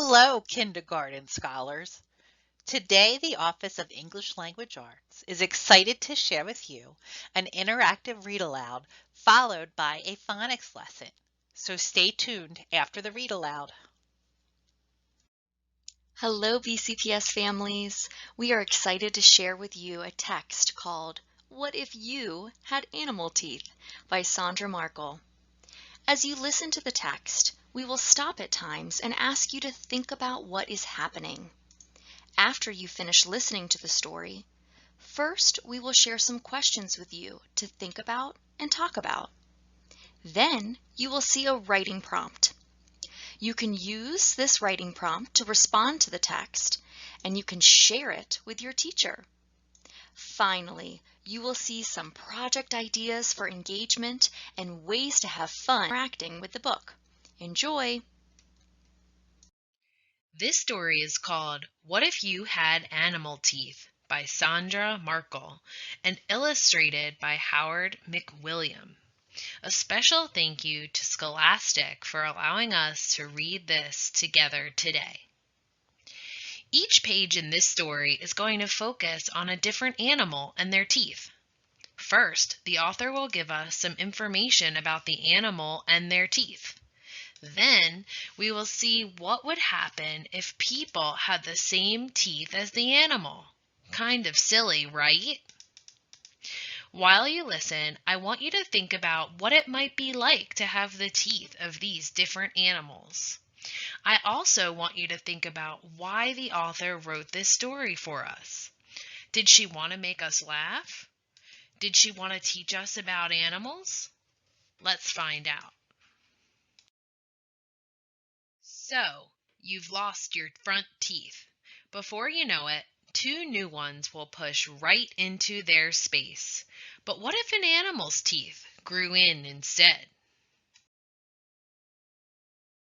Hello, kindergarten scholars. Today, the Office of English Language Arts is excited to share with you an interactive read aloud followed by a phonics lesson. So stay tuned after the read aloud. Hello, BCPS families. We are excited to share with you a text called What If You Had Animal Teeth by Sandra Markle. As you listen to the text, we will stop at times and ask you to think about what is happening. After you finish listening to the story, first we will share some questions with you to think about and talk about. Then you will see a writing prompt. You can use this writing prompt to respond to the text, and you can share it with your teacher. Finally, you will see some project ideas for engagement and ways to have fun interacting with the book. Enjoy! This story is called What If You Had Animal Teeth by Sandra Markle and illustrated by Howard McWilliam. A special thank you to Scholastic for allowing us to read this together today. Each page in this story is going to focus on a different animal and their teeth. First, the author will give us some information about the animal and their teeth. Then we will see what would happen if people had the same teeth as the animal. Kind of silly, right? While you listen, I want you to think about what it might be like to have the teeth of these different animals. I also want you to think about why the author wrote this story for us. Did she want to make us laugh? Did she want to teach us about animals? Let's find out. So, you've lost your front teeth. Before you know it, two new ones will push right into their space. But what if an animal's teeth grew in instead?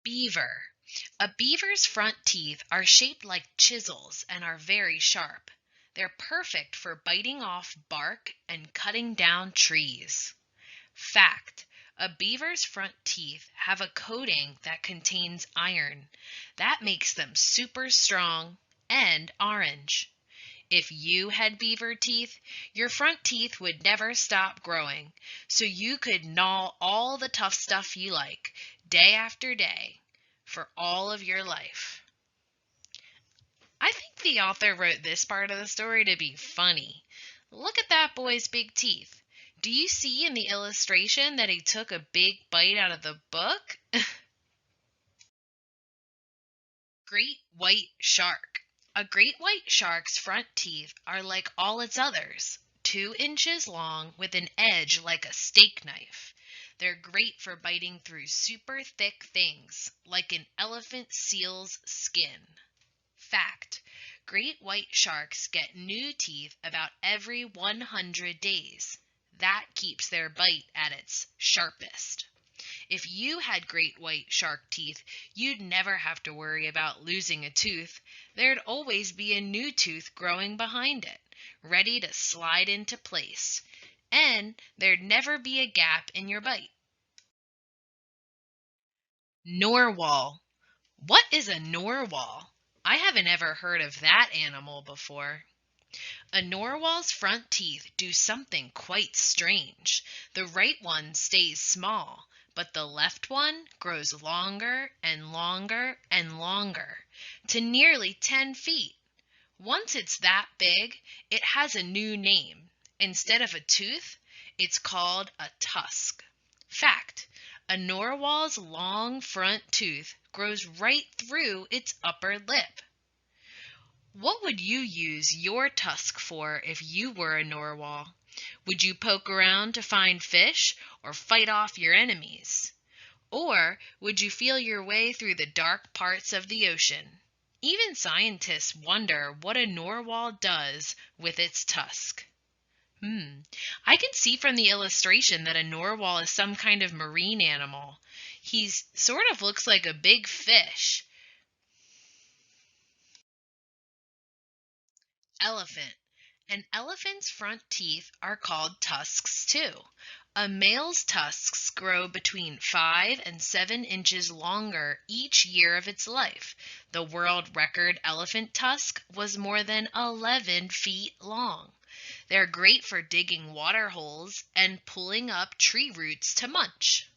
Beaver. A beaver's front teeth are shaped like chisels and are very sharp. They're perfect for biting off bark and cutting down trees. Fact. A beaver's front teeth have a coating that contains iron. That makes them super strong and orange. If you had beaver teeth, your front teeth would never stop growing, so you could gnaw all the tough stuff you like, day after day, for all of your life. I think the author wrote this part of the story to be funny. Look at that boy's big teeth. Do you see in the illustration that he took a big bite out of the book? Great white shark. A great white shark's front teeth are like all its others, 2 inches long with an edge like a steak knife. They're great for biting through super thick things, like an elephant seal's skin. Fact. Great white sharks get new teeth about every 100 days. That keeps their bite at its sharpest. If you had great white shark teeth, you'd never have to worry about losing a tooth. There'd always be a new tooth growing behind it, ready to slide into place. And there'd never be a gap in your bite. Narwhal. What is a narwhal? I haven't ever heard of that animal before. A narwhal's front teeth do something quite strange. The right one stays small, but the left one grows longer and longer and longer, to nearly 10 feet. Once it's that big, it has a new name. Instead of a tooth, it's called a tusk. Fact. A narwhal's long front tooth grows right through its upper lip. What would you use your tusk for if you were a narwhal? Would you poke around to find fish or fight off your enemies? Or would you feel your way through the dark parts of the ocean? Even scientists wonder what a narwhal does with its tusk. I can see from the illustration that a narwhal is some kind of marine animal. He sort of looks like a big fish. Elephant. An elephant's front teeth are called tusks too. A male's tusks grow between 5 and 7 inches longer each year of its life. The world record elephant tusk was more than 11 feet long. They're great for digging water holes and pulling up tree roots to munch.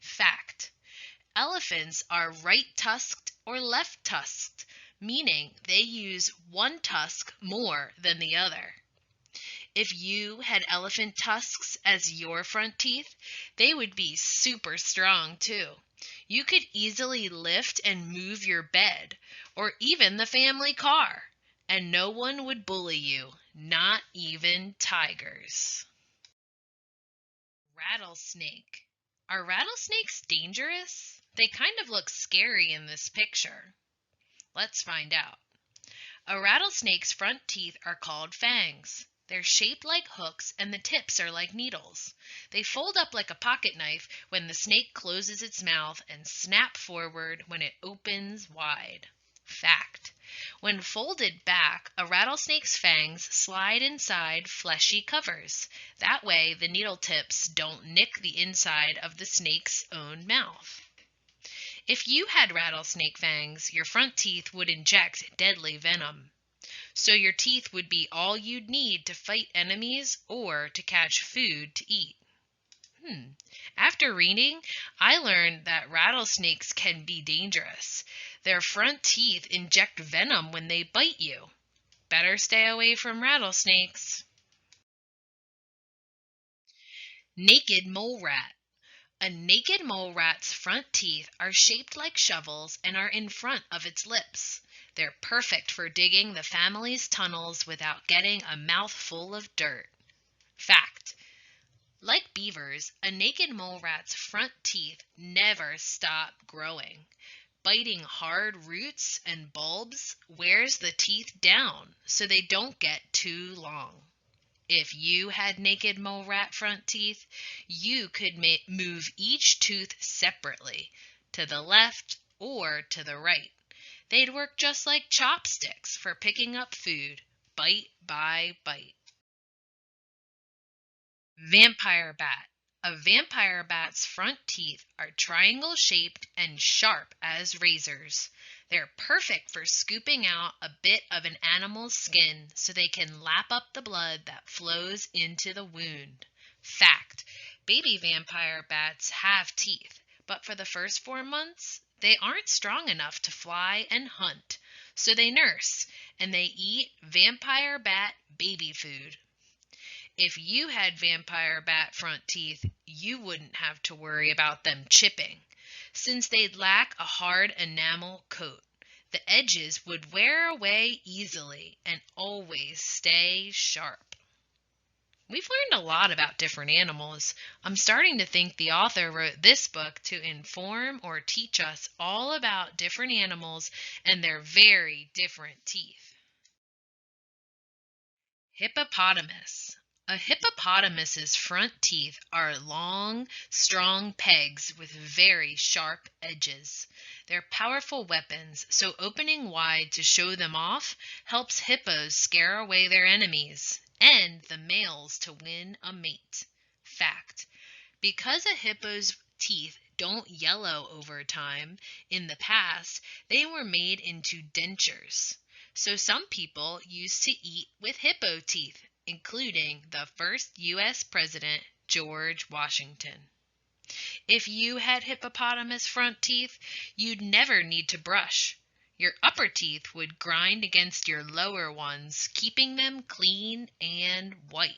Fact: elephants are right-tusked or left-tusked, meaning they use one tusk more than the other. If you had elephant tusks as your front teeth, they would be super strong too. You could easily lift and move your bed, or even the family car, and no one would bully you, not even tigers. Rattlesnake. Are rattlesnakes dangerous? They kind of look scary in this picture. Let's find out. A rattlesnake's front teeth are called fangs. They're shaped like hooks and the tips are like needles. They fold up like a pocket knife when the snake closes its mouth and snap forward when it opens wide. Fact: when folded back, a rattlesnake's fangs slide inside fleshy covers. That way, the needle tips don't nick the inside of the snake's own mouth. If you had rattlesnake fangs, your front teeth would inject deadly venom. So your teeth would be all you'd need to fight enemies or to catch food to eat. After reading, I learned that rattlesnakes can be dangerous. Their front teeth inject venom when they bite you. Better stay away from rattlesnakes. Naked mole rat. A naked mole rat's front teeth are shaped like shovels and are in front of its lips. They're perfect for digging the family's tunnels without getting a mouthful of dirt. Fact: like beavers, a naked mole rat's front teeth never stop growing. Biting hard roots and bulbs wears the teeth down so they don't get too long. If you had naked mole rat front teeth, you could move each tooth separately, to the left or to the right. They'd work just like chopsticks for picking up food, bite by bite. Vampire bat. A vampire bat's front teeth are triangle-shaped and sharp as razors. They're perfect for scooping out a bit of an animal's skin so they can lap up the blood that flows into the wound. Fact: baby vampire bats have teeth, but for the first 4 months, they aren't strong enough to fly and hunt, so they nurse, and they eat vampire bat baby food. If you had vampire bat front teeth, you wouldn't have to worry about them chipping, since they'd lack a hard enamel coat. The edges would wear away easily and always stay sharp. We've learned a lot about different animals. I'm starting to think the author wrote this book to inform or teach us all about different animals and their very different teeth. Hippopotamus. A hippopotamus's front teeth are long, strong pegs with very sharp edges. They're powerful weapons, so opening wide to show them off helps hippos scare away their enemies and the males to win a mate. Fact: because a hippo's teeth don't yellow over time, in the past they were made into dentures. So some people used to eat with hippo teeth, including the first U.S. President, George Washington. If you had hippopotamus front teeth, you'd never need to brush. Your upper teeth would grind against your lower ones, keeping them clean and white.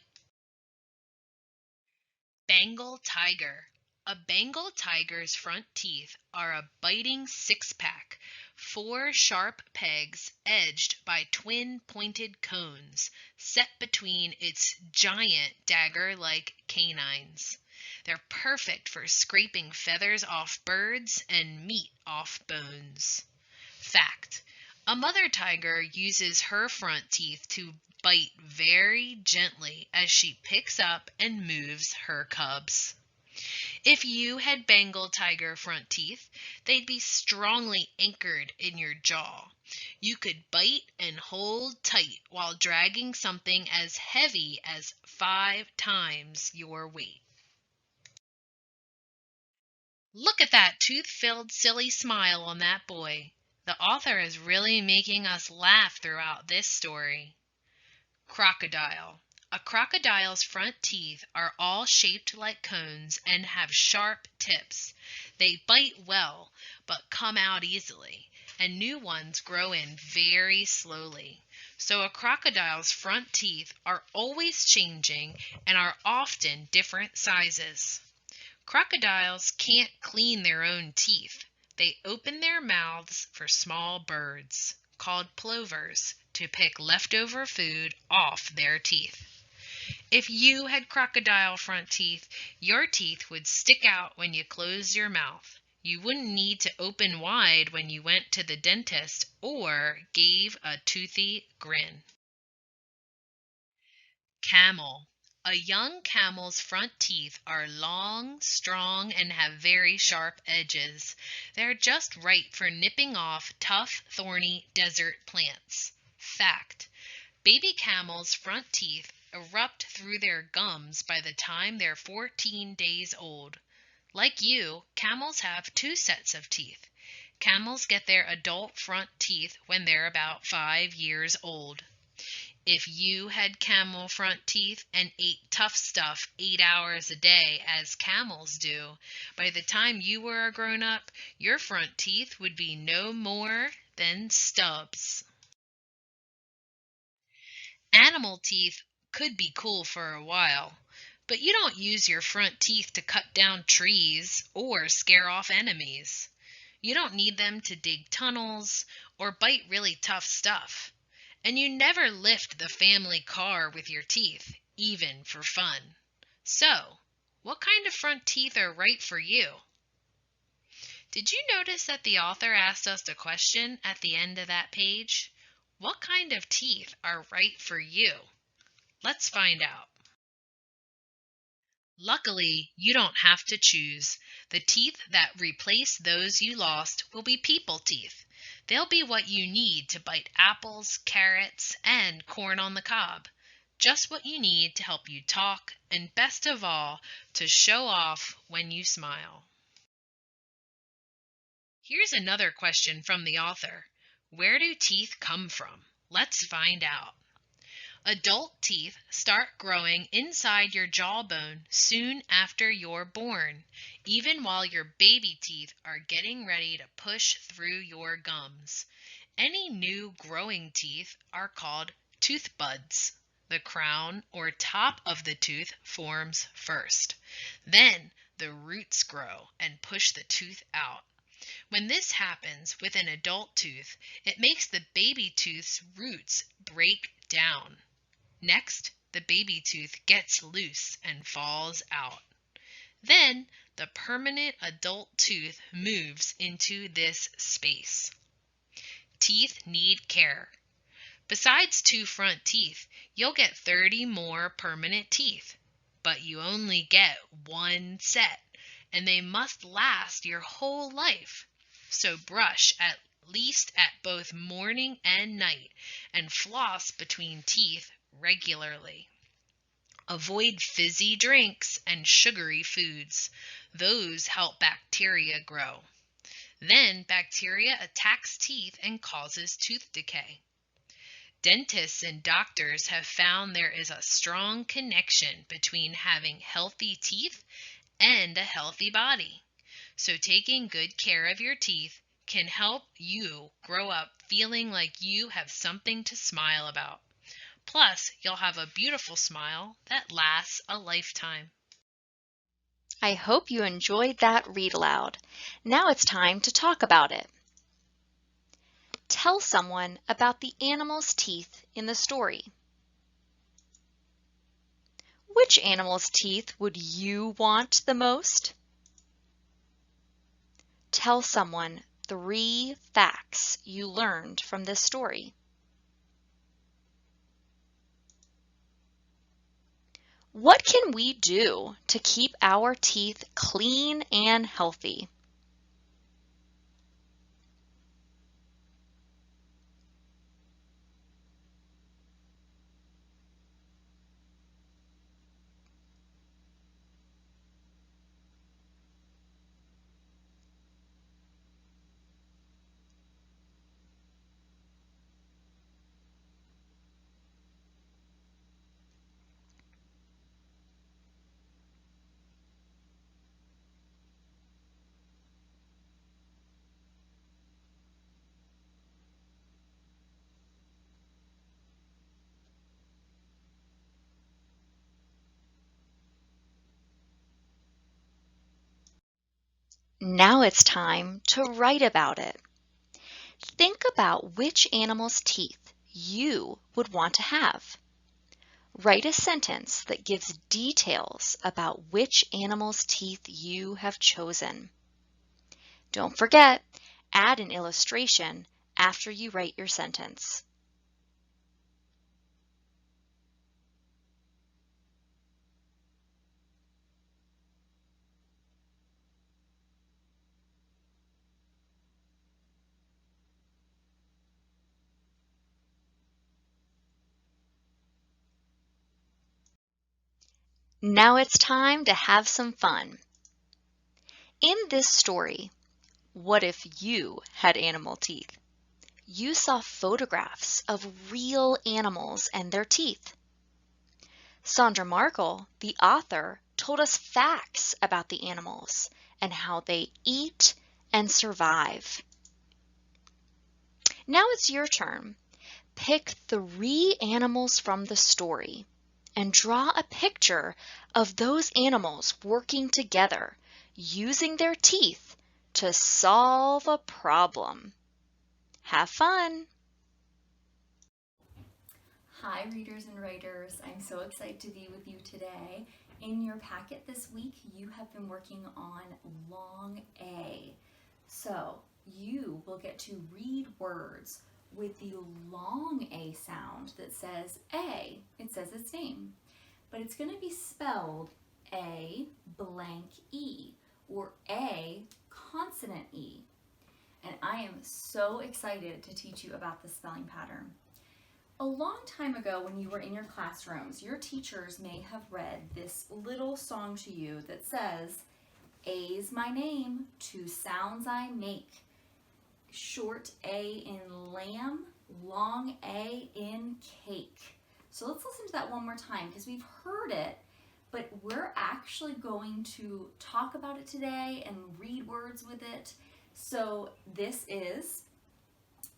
Bengal tiger. A Bengal tiger's front teeth are a biting six-pack, 4 sharp pegs edged by twin pointed cones set between its giant dagger-like canines. They're perfect for scraping feathers off birds and meat off bones. Fact: a mother tiger uses her front teeth to bite very gently as she picks up and moves her cubs. If you had Bengal tiger front teeth, they'd be strongly anchored in your jaw. You could bite and hold tight while dragging something as heavy as 5 times your weight. Look at that tooth-filled silly smile on that boy. The author is really making us laugh throughout this story. Crocodile. A crocodile's front teeth are all shaped like cones and have sharp tips. They bite well, but come out easily, and new ones grow in very slowly. So a crocodile's front teeth are always changing and are often different sizes. Crocodiles can't clean their own teeth. They open their mouths for small birds, called plovers, to pick leftover food off their teeth. If you had crocodile front teeth, your teeth would stick out when you closed your mouth. You wouldn't need to open wide when you went to the dentist or gave a toothy grin. Camel. A young camel's front teeth are long, strong, and have very sharp edges. They're just right for nipping off tough, thorny desert plants. Fact: baby camels' front teeth erupt through their gums by the time they're 14 days old. Like you, camels have 2 sets of teeth. Camels get their adult front teeth when they're about 5 years old. If you had camel front teeth and ate tough stuff 8 hours a day, as camels do, by the time you were a grown-up, your front teeth would be no more than stubs. Animal teeth could be cool for a while, but you don't use your front teeth to cut down trees or scare off enemies. You don't need them to dig tunnels or bite really tough stuff. And you never lift the family car with your teeth, even for fun. So, what kind of front teeth are right for you? Did you notice that the author asked us a question at the end of that page? What kind of teeth are right for you? Let's find out. Luckily, you don't have to choose. The teeth that replace those you lost will be people teeth. They'll be what you need to bite apples, carrots, and corn on the cob. Just what you need to help you talk, and best of all, to show off when you smile. Here's another question from the author. Where do teeth come from? Let's find out. Adult teeth start growing inside your jawbone soon after you're born, even while your baby teeth are getting ready to push through your gums. Any new growing teeth are called tooth buds. The crown or top of the tooth forms first. Then the roots grow and push the tooth out. When this happens with an adult tooth, it makes the baby tooth's roots break down. Next, the baby tooth gets loose and falls out. Then, the permanent adult tooth moves into this space. Teeth need care. Besides 2 front teeth, you'll get 30 more permanent teeth. But you only get 1 set, and they must last your whole life. So brush at least at both morning and night, and floss between teeth regularly. Avoid fizzy drinks and sugary foods. Those help bacteria grow. Then bacteria attacks teeth and causes tooth decay. Dentists and doctors have found there is a strong connection between having healthy teeth and a healthy body. So taking good care of your teeth can help you grow up feeling like you have something to smile about. Plus, you'll have a beautiful smile that lasts a lifetime. I hope you enjoyed that read aloud. Now it's time to talk about it. Tell someone about the animal's teeth in the story. Which animal's teeth would you want the most? Tell someone 3 facts you learned from this story. What can we do to keep our teeth clean and healthy? Now it's time to write about it. Think about which animal's teeth you would want to have. Write a sentence that gives details about which animal's teeth you have chosen. Don't forget, add an illustration after you write your sentence. Now it's time to have some fun. In this story, what if you had animal teeth? You saw photographs of real animals and their teeth. Sandra Markle, the author, told us facts about the animals and how they eat and survive. Now it's your turn. Pick 3 animals from the story and draw a picture of those animals working together, using their teeth to solve a problem. Have fun! Hi readers and writers, I'm so excited to be with you today. In your packet this week, you have been working on long A. So you will get to read words with the long A sound that says A. It says its name, but it's going to be spelled A blank E or A consonant E. And I am so excited to teach you about the spelling pattern. A long time ago when you were in your classrooms, your teachers may have read this little song to you that says, A's my name, 2 sounds I make. Short A in lamb, long A in cake. So let's listen to that one more time because we've heard it, but we're actually going to talk about it today and read words with it. So this is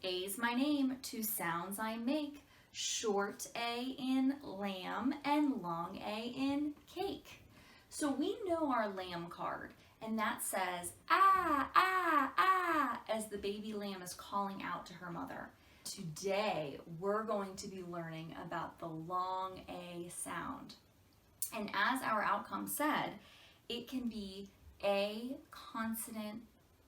A's my name, 2 sounds I make. Short A in lamb and long A in cake. So we know our lamb card, and that says ah, ah, ah, as the baby lamb is calling out to her mother. Today, we're going to be learning about the long A sound. And as our outcome said, it can be A consonant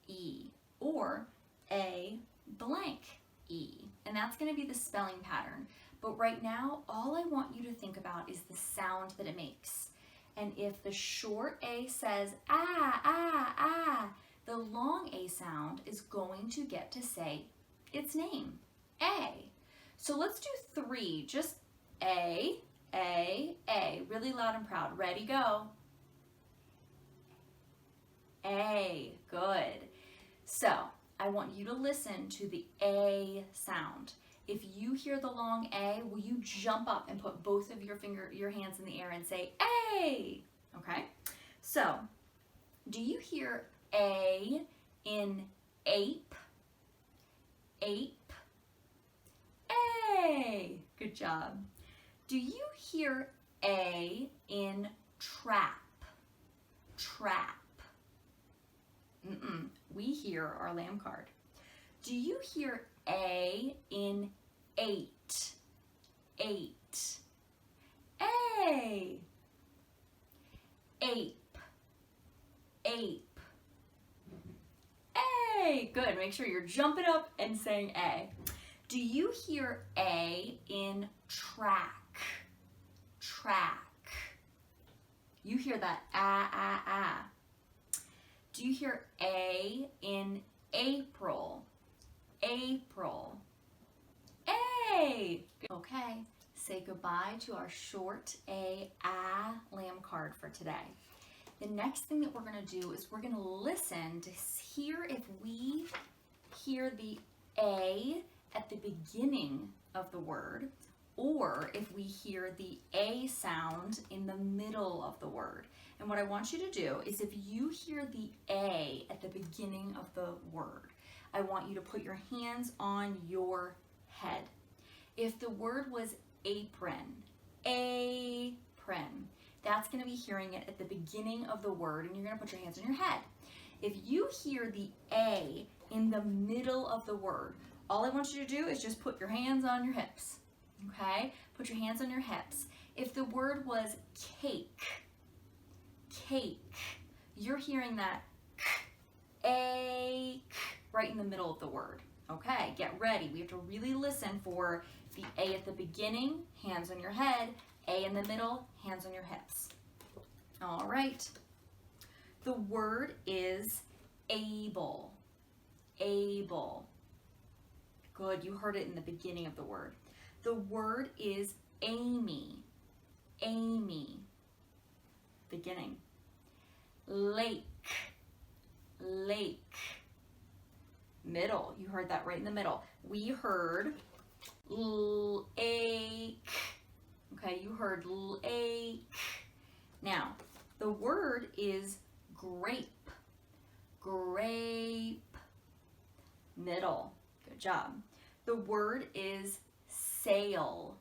E or A blank E. And that's going to be the spelling pattern. But right now, all I want you to think about is the sound that it makes. And if the short A says ah, ah, ah, the long A sound is going to get to say its name, A. So let's do 3, just A, really loud and proud. Ready, go. A, good. So I want you to listen to the A sound. If you hear the long A, will you jump up and put both of your hands in the air and say A? Okay. So, do you hear A in ape? Ape. A. Good job. Do you hear A in trap? Trap. We hear our lamb card. Do you hear A in 8? 8. A. Ape. Ape. A. Good. Make sure you're jumping up and saying A. Do you hear A in track? Track. You hear that ah, ah, ah. Do you hear A in April? April. A. Okay, say goodbye to our short A, lamb card for today. The next thing that we're going to do is we're going to listen to hear if we hear the A at the beginning of the word or if we hear the A sound in the middle of the word. And what I want you to do is if you hear the A at the beginning of the word, I want you to put your hands on your head. If the word was apron, apron, that's going to be hearing it at the beginning of the word, and you're going to put your hands on your head. If you hear the A in the middle of the word, all I want you to do is just put your hands on your hips, okay? Put your hands on your hips. If the word was cake, you're hearing that ache right in the middle of the word. Okay, get ready. We have to really listen for the A at the beginning, hands on your head, A in the middle, hands on your hips. All right. The word is able. Able. Good, you heard it in the beginning of the word. The word is Amy. Amy. Beginning. Lake. Lake. Middle. You heard that right in the middle. We heard lake. Okay, you heard lake. Now, the word is grape. Grape. Middle. Good job. The word is sail.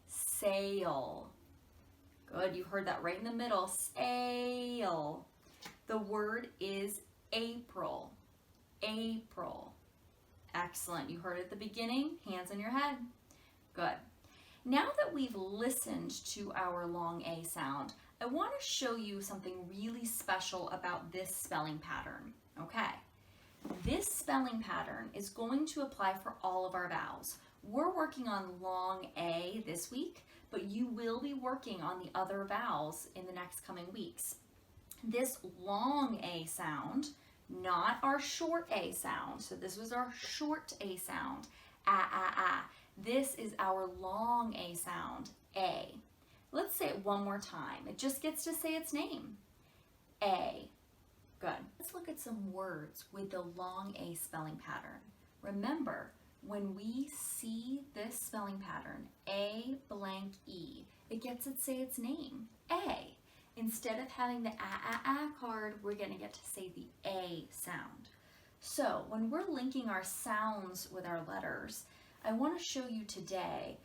Sail. Good, you heard that right in the middle. Sail. The word is April. April. Excellent. You heard it at the beginning. Hands on your head. Good. Now that we've listened to our long A sound, I want to show you something really special about this spelling pattern. Okay. This spelling pattern is going to apply for all of our vowels. We're working on long A this week, but you will be working on the other vowels in the next coming weeks. This long A sound, not our short A sound. So this was our short A sound, ah. This is our long A sound, A. Let's say it one more time. It just gets to say its name, A. Good. Let's look at some words with the long A spelling pattern. Remember, when we see this spelling pattern, A blank E, it gets to say its name, A. Instead of having the ah card, we're going to get to say the A sound. So when we're linking our sounds with our letters, I want to show you today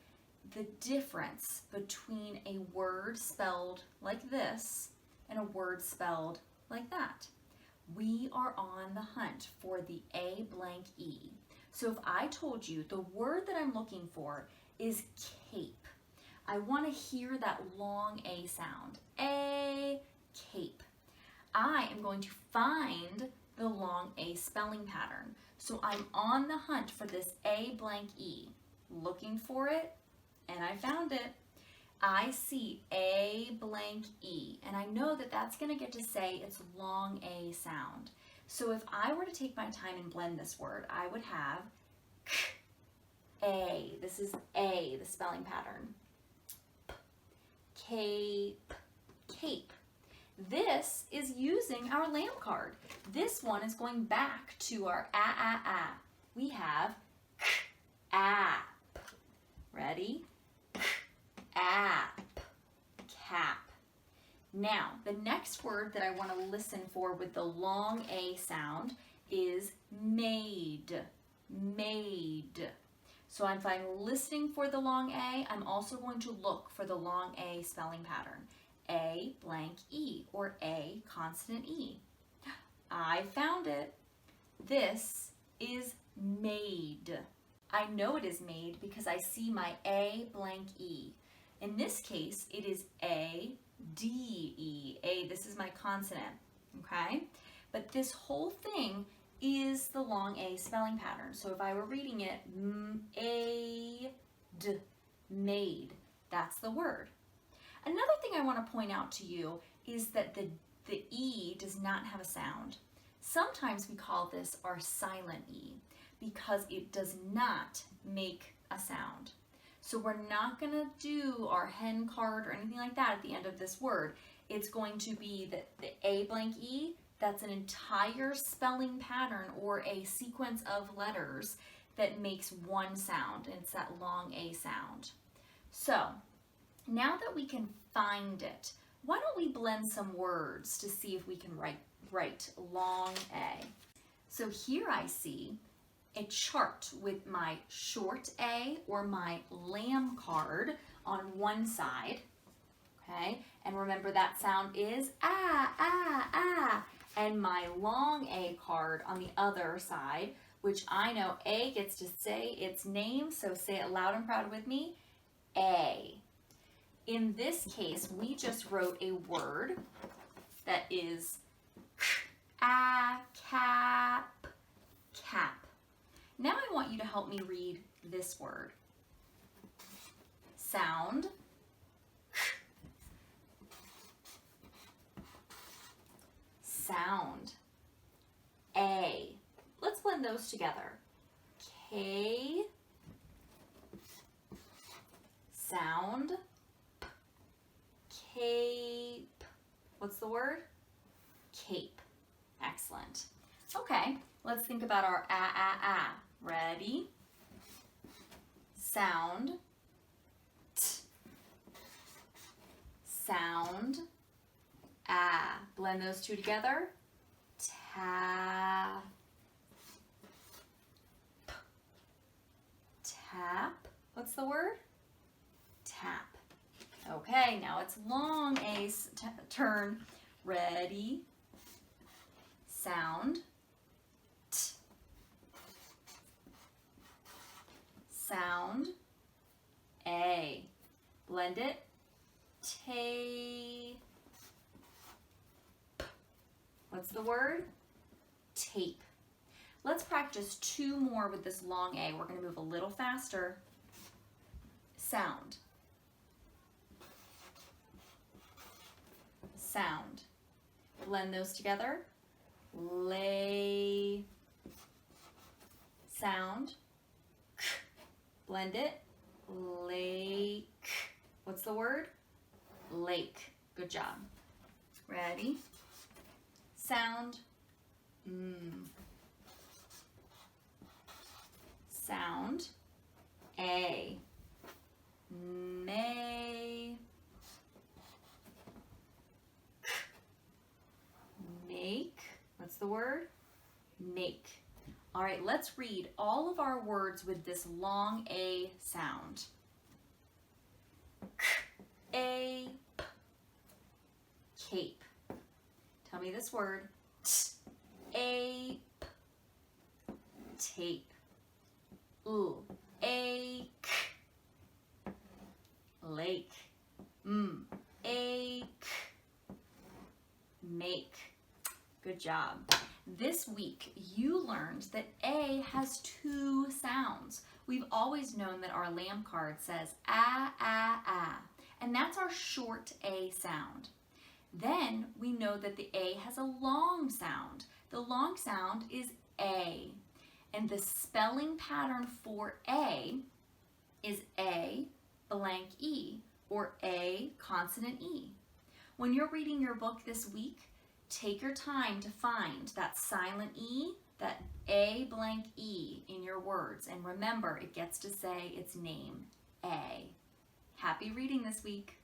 the difference between a word spelled like this and a word spelled like that. We are on the hunt for the A blank E. So if I told you the word that I'm looking for is cape, I want to hear that long A sound. A, cape. I am going to find the long A spelling pattern. So I'm on the hunt for this A blank E. Looking for it, and I found it. I see A blank E, and I know that that's going to get to say its long A sound. So if I were to take my time and blend this word, I would have A. This is A, the spelling pattern. Cape, cape. This is using our lamb card. This one is going back to our ah. We have app. Ready? App, cap. Now, the next word that I want to listen for with the long A sound is made, made. So if I'm listening for the long A, I'm also going to look for the long A spelling pattern. A blank E, or A consonant E. I found it. This is made. I know it is made because I see my A blank E. In this case, it is A, D, E. A, this is my consonant, okay? But this whole thing is the long A spelling pattern. So if I were reading it, A, D, made, that's the word. Another thing I want to point out to you is that the E does not have a sound. Sometimes we call this our silent E because it does not make a sound. So we're not going to do our hen card or anything like that at the end of this word. It's going to be the A blank E. That's an entire spelling pattern or a sequence of letters that makes one sound, and it's that long A sound. So now that we can find it, why don't we blend some words to see if we can write long A. So here I see a chart with my short A or my lamb card on one side, okay? And remember that sound is ah. and my long A card on the other side, which I know A gets to say its name, so say it loud and proud with me, A. In this case, we just wrote a word that is cap. Now I want you to help me read this word. Sound. Sound. A. Let's blend those together. K. Sound. Cape. What's the word? Cape. Excellent. Okay, let's think about our ah. Ready? Sound. T. Sound. Ah. Blend those two together. Tap. Tap. What's the word? Tap. Okay, now it's long A's turn. Ready? Sound. T. Sound. A. Blend it. Tape. What's the word? Tape. Let's practice two more with this long A. We're going to move a little faster. Sound. Sound. Blend those together. Lay. Sound. K. Blend it. Lake. What's the word? Lake. Good job. Ready? Sound. Sound. A. May. Make. What's the word? Make. All right, let's read all of our words with this long A sound. Ape. Cape. Tell me this word. Ape. Tape. Ooh. Ache. Lake. Ache. Make. Good job. This week, you learned that A has two sounds. We've always known that our lamb card says ah, and that's our short A sound. Then we know that the A has a long sound. The long sound is A, and the spelling pattern for A is A blank E, or A consonant E. When you're reading your book this week, take your time to find that silent E, that A blank E in your words, and remember it gets to say its name, A. Happy reading this week.